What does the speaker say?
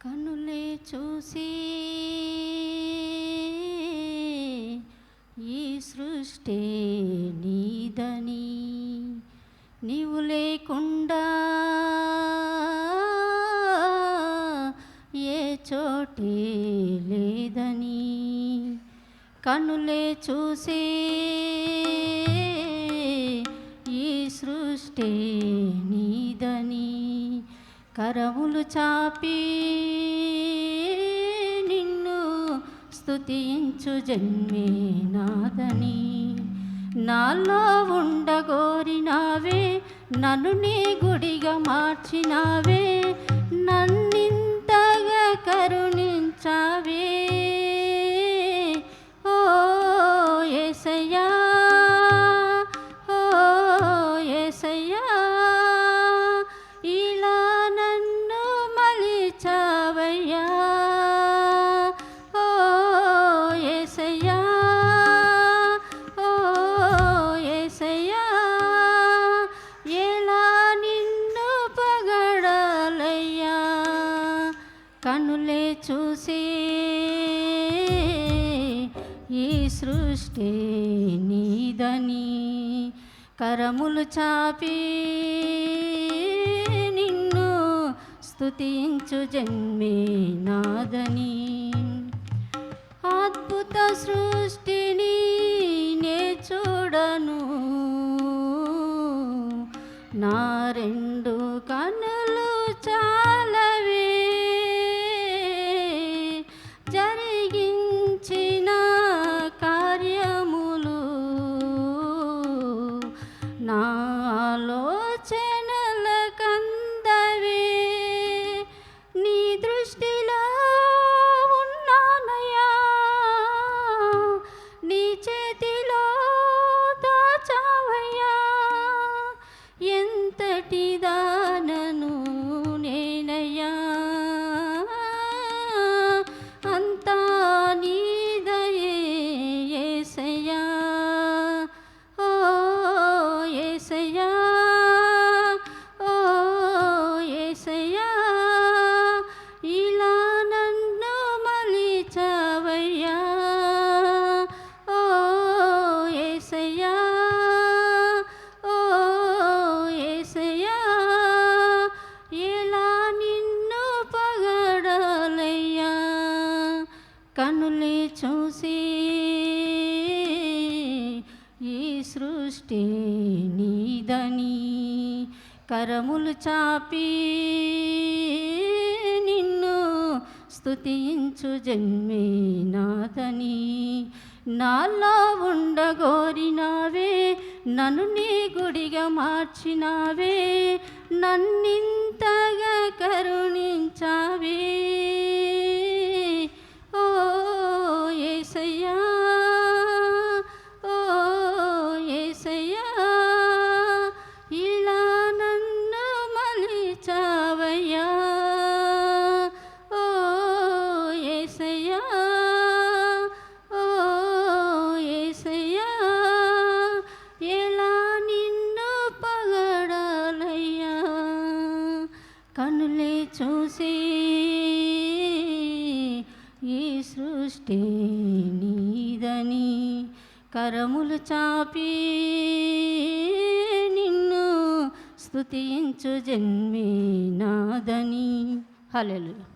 కనులే చూసి ఈ సృష్టి నీదని, నీవు లేకుండా ఏ చోటే లేదని. కనులే చూసి ఈ సృష్టి నీదని, కరములు చాపి నిన్ను స్తుతించు జన్మే నాదని. నాలో ఉండగోరినావే, నన్ను నీ గుడిగా మార్చినావే, నన్నింతగా కరుణించావే. ఓ యేసయ్యా, ఓ యేసయ్యా, ఇలా నన్ను మలిచావయ్యా. ఓ యేసయ్యా, ఓ యేసయ్యా, ఎలా నిన్ను పొగడాలయ్యా. కనులే చూసి ఈ సృష్టి నీదని, కరములు చాపి నిన్ను స్తుతించు జన్మే నాదని. అద్భుత సృష్టిని నే చూడను, నా రెండు కనులు చాలవే. జరిగించిన కార్యములు నా ఆలోచనల కందవే. నీ దృష్టిలో ఉన్నానయ్యా, నీ చేతిలో దాచావయ్యా. ఎంతటి దానను నేనయ్యా, అంతా నీదయే యేసయ్యా. ఓ యేసయ్యా, ఓ యేసయ్యా, ఇలా నన్ను మలిచావయ్యా. ఓ యేసయ్యా, ఓ యేసయ్యా, ఎలా నిన్ను పొగడాలయ్యా. కనులే చూసి ఈ సృష్టి నీదని, కరములు చాపి నిన్ను స్తుతించు జన్మే నాదని. నాలో ఉండగోరినావే, నన్ను నీ గుడిగా మార్చినావే, నన్నింతగా కరుణించావే. ఓ యేసయ్యా, ఓ యేసయ్యా, ఇలా నన్ను మలిచావయ్యా. ఓ యేసయ్యా, ఓ యేసయ్యా, ఎలా నిన్ను పొగడాలయ్యా. కనులే చూసి ఈ సృష్టి నీదని, కరములు చాపి నిన్ను స్తుతించు జన్మే నాదని. హల్లెలూయా.